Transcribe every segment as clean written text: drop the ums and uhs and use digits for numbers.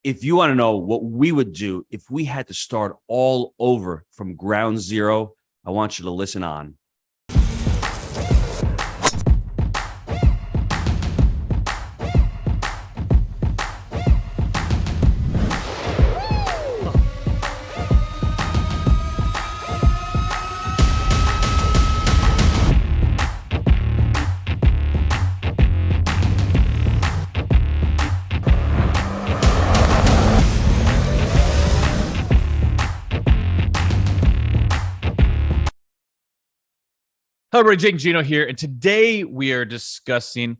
If you want to know what we would do if we had to start all over from ground zero, I want you to listen on. Hello, everybody. Jake and Gino here, and today we are discussing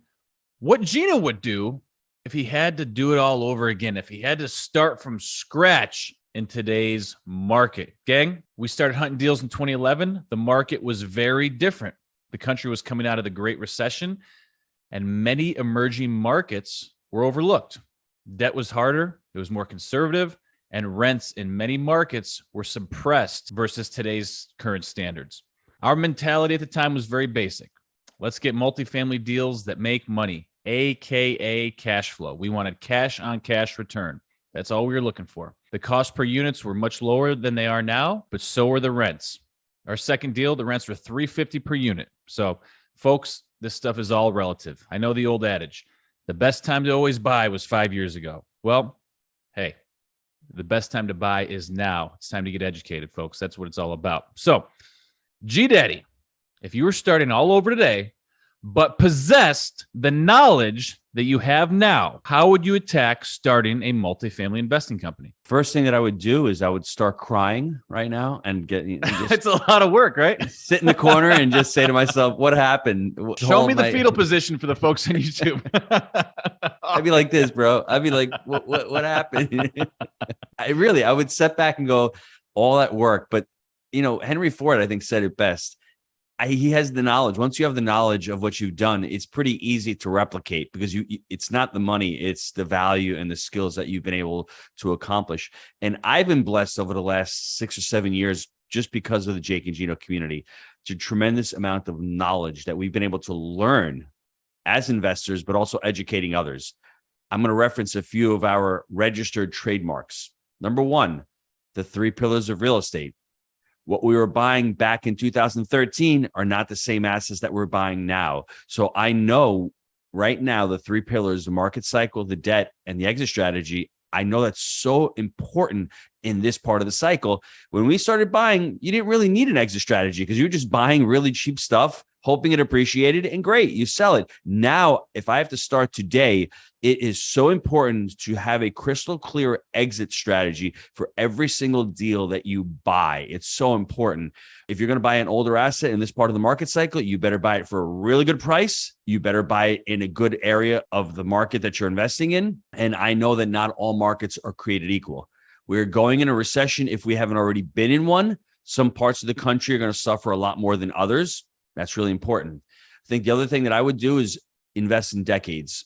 what Gino would do if he had to do it all over again, if he had to start from scratch in today's market. Gang, we started hunting deals in 2011. The market was very different. The country was coming out of the Great Recession, and many emerging markets were overlooked. Debt was harder, it was more conservative, and rents in many markets were suppressed versus today's current standards. Our mentality at the time was very basic. Let's get multifamily deals that make money, AKA cash flow. We wanted cash on cash return. That's all we were looking for. The cost per units were much lower than they are now, but so were the rents. Our second deal, the rents were $350 per unit. So, folks, this stuff is all relative. I know the old adage, the best time to always buy was 5 years ago. Well, hey, the best time to buy is now. It's time to get educated, folks. That's what it's all about. So, G-Daddy, if you were starting all over today, but possessed the knowledge that you have now, how would you attack starting a multifamily investing company? First thing that I would do is I would start crying right now and It's a lot of work, right? Sit in the corner and just say to myself, what happened? Show me the fetal position for the folks on YouTube. I'd be like this, bro. I'd be like, what happened? I would step back and go, all that work. But you know, Henry Ford, I think, said it best. He has the knowledge. Once you have the knowledge of what you've done, it's pretty easy to replicate because it's not the money, it's the value and the skills that you've been able to accomplish. And I've been blessed over the last 6 or 7 years just because of the Jake and Gino community, to a tremendous amount of knowledge that we've been able to learn as investors, but also educating others. I'm going to reference a few of our registered trademarks. Number one, the 3 pillars of real estate. What we were buying back in 2013 are not the same assets that we're buying now. So I know right now the 3 pillars, the market cycle, the debt, and the exit strategy, I know that's so important in this part of the cycle. When we started buying, you didn't really need an exit strategy because you were just buying really cheap stuff, hoping it appreciated, and great, you sell it. Now, if I have to start today, it is so important to have a crystal clear exit strategy for every single deal that you buy. It's so important. If you're going to buy an older asset in this part of the market cycle, you better buy it for a really good price. You better buy it in a good area of the market that you're investing in. And I know that not all markets are created equal. We're going in a recession if we haven't already been in one. Some parts of the country are going to suffer a lot more than others. That's really important. I think the other thing that I would do is invest in decades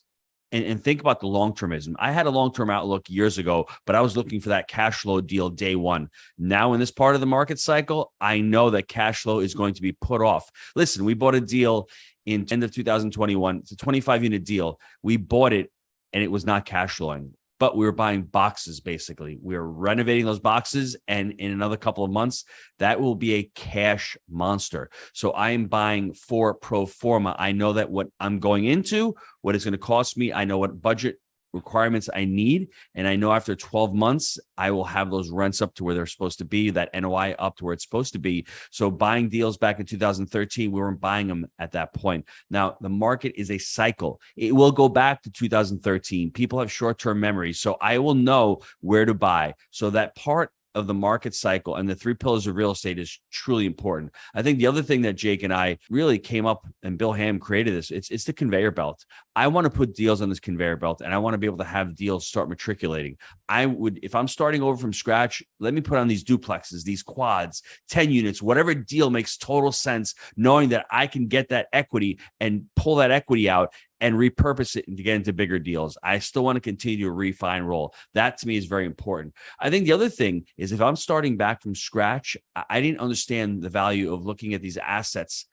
and think about the long-termism. I had a long-term outlook years ago, but I was looking for that cash flow deal day one. Now in this part of the market cycle, I know that cash flow is going to be put off. Listen, we bought a deal in end of 2021. It's a 25-unit deal. We bought it and it was not cash flowing. But we were buying boxes, basically. We were renovating those boxes, and in another couple of months, that will be a cash monster. So I am buying for pro forma. I know that what I'm going into, what it's going to cost me, I know what budget requirements I need, and I know after 12 months, I will have those rents up to where they're supposed to be, that NOI up to where it's supposed to be. So buying deals back in 2013, we weren't buying them at that point. Now, the market is a cycle. It will go back to 2013. People have short-term memories, so I will know where to buy. So that part of the market cycle and the 3 pillars of real estate is truly important. I think the other thing that Jake and I really came up, and Bill Ham created this, it's the conveyor belt. I want to put deals on this conveyor belt, and I want to be able to have deals start matriculating. I would, if I'm starting over from scratch, let me put on these duplexes, these quads, 10 units, whatever deal makes total sense, knowing that I can get that equity and pull that equity out and repurpose it and to get into bigger deals. I still want to continue to refine roll. That to me is very important. I think the other thing is if I'm starting back from scratch, I didn't understand the value of looking at these assets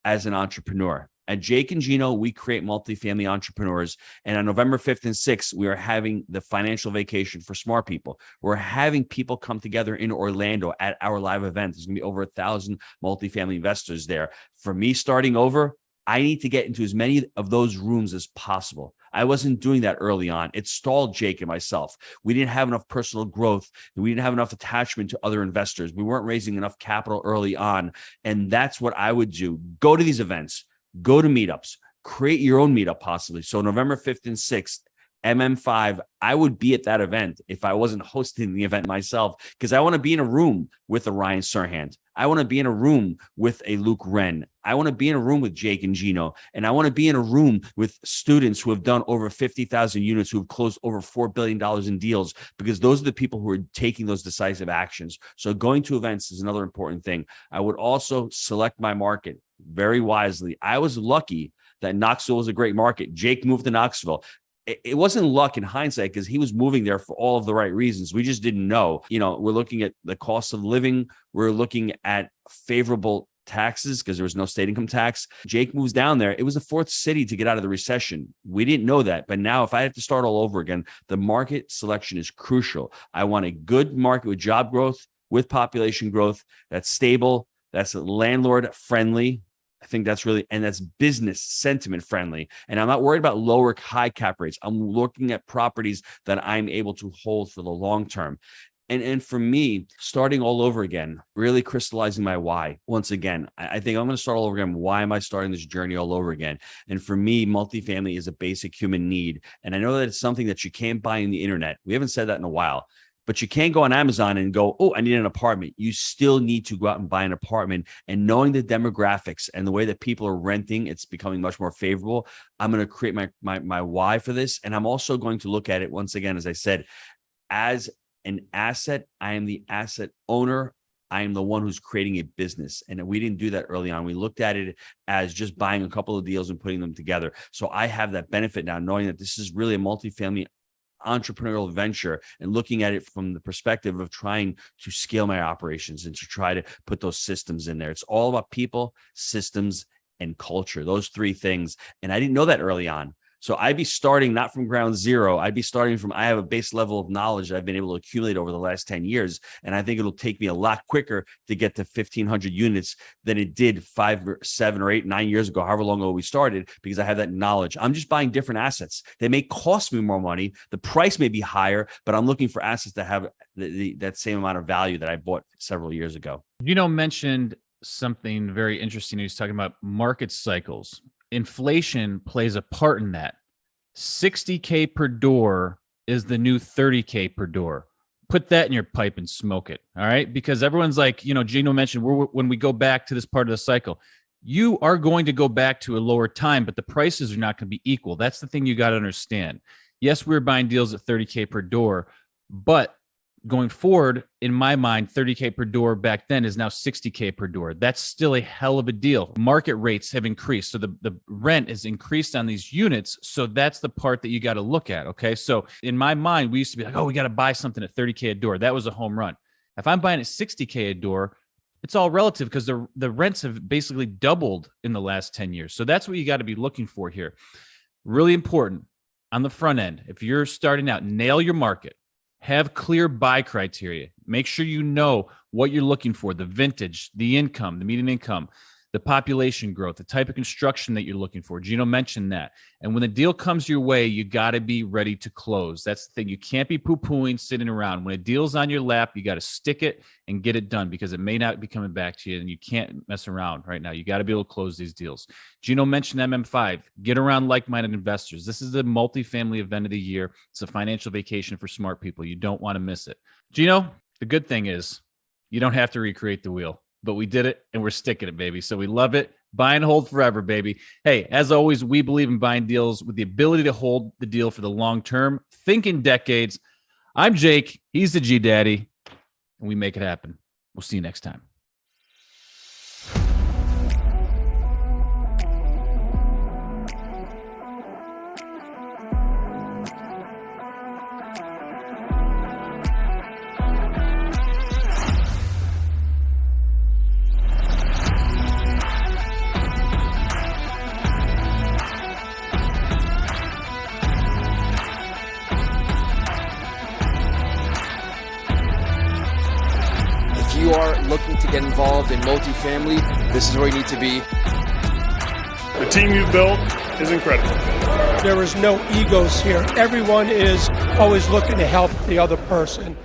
as an entrepreneur. At Jake and Gino, we create multifamily entrepreneurs. And on November 5th and 6th, we are having the financial vacation for smart people. We're having people come together in Orlando at our live event. There's going to be over 1,000 multifamily investors there. For me starting over, I need to get into as many of those rooms as possible. I wasn't doing that early on. It stalled Jake and myself. We didn't have enough personal growth. We didn't have enough attachment to other investors. We weren't raising enough capital early on. And that's what I would do. Go to these events. Go to meetups, create your own meetup possibly. So November 5th and 6th, MM5, I would be at that event if I wasn't hosting the event myself, because I want to be in a room with a Ryan Serhant. I want to be in a room with a Luke Wren. I want to be in a room with Jake and Gino. And I want to be in a room with students who have done over 50,000 units, who have closed over $4 billion in deals, because those are the people who are taking those decisive actions. So going to events is another important thing. I would also select my market very wisely. I was lucky that Knoxville was a great market. Jake moved to Knoxville. It wasn't luck in hindsight, because he was moving there for all of the right reasons. We just didn't know. We're looking at the cost of living. We're looking at favorable taxes because there was no state income tax. Jake moves down there. It was the fourth city to get out of the recession. We didn't know that. But now if I have to start all over again, the market selection is crucial. I want a good market with job growth, with population growth, that's stable, that's landlord friendly. I think that's really, and that's business sentiment friendly. And I'm not worried about lower high cap rates. I'm looking at properties that I'm able to hold for the long term. And for me, starting all over again, really crystallizing my why. Once again, I think I'm going to start all over again. Why am I starting this journey all over again? And for me, multifamily is a basic human need. And I know that it's something that you can't buy in the internet. We haven't said that in a while. But you can't go on Amazon and go, oh, I need an apartment. You still need to go out and buy an apartment. And knowing the demographics and the way that people are renting, it's becoming much more favorable. I'm going to create my why for this. And I'm also going to look at it, once again, as I said, as an asset. I am the asset owner. I am the one who's creating a business. And we didn't do that early on. We looked at it as just buying a couple of deals and putting them together. So I have that benefit now, knowing that this is really a multifamily entrepreneurial venture and looking at it from the perspective of trying to scale my operations and to try to put those systems in there. It's all about people, systems, and culture, those three things. And I didn't know that early on. So I'd be starting not from ground zero. I'd be starting from, I have a base level of knowledge that I've been able to accumulate over the last 10 years. And I think it'll take me a lot quicker to get to 1,500 units than it did 5 or 7 or 8, 9 years ago, however long ago we started, because I have that knowledge. I'm just buying different assets. They may cost me more money. The price may be higher, but I'm looking for assets that have that same amount of value that I bought several years ago. Mentioned something very interesting. He was talking about market cycles. Inflation plays a part in that. $60K per door is the new $30K per door. Put that in your pipe and smoke it. All right. Because everyone's like, Gino mentioned, when we go back to this part of the cycle, you are going to go back to a lower time, but the prices are not going to be equal. That's the thing you got to understand. Yes, we're buying deals at $30K per door, but going forward, in my mind, $30K per door back then is now $60K per door. That's still a hell of a deal. Market rates have increased. So the rent is increased on these units. So that's the part that you got to look at. Okay. So in my mind, we used to be like, oh, we got to buy something at $30K a door. That was a home run. If I'm buying at $60K a door, it's all relative because the rents have basically doubled in the last 10 years. So that's what you got to be looking for here. Really important on the front end. If you're starting out, nail your market. Have clear buy criteria. Make sure you know what you're looking for, the vintage, the income, the median income, the population growth, the type of construction that you're looking for. Gino mentioned that. And when the deal comes your way, you got to be ready to close. That's the thing. You can't be poo-pooing, sitting around. When a deal's on your lap, you got to stick it and get it done because it may not be coming back to you and you can't mess around right now. You got to be able to close these deals. Gino mentioned MM5. Get around like-minded investors. This is the multifamily event of the year. It's a financial vacation for smart people. You don't want to miss it. Gino, the good thing is you don't have to recreate the wheel. But we did it and we're sticking it, baby. So we love it. Buy and hold forever, baby. Hey, as always, we believe in buying deals with the ability to hold the deal for the long term. Think in decades. I'm Jake. He's the G Daddy. And we make it happen. We'll see you next time. you are looking to get involved in multifamily, this is where you need to be. The team you've built is incredible. There is no egos here. Everyone is always looking to help the other person.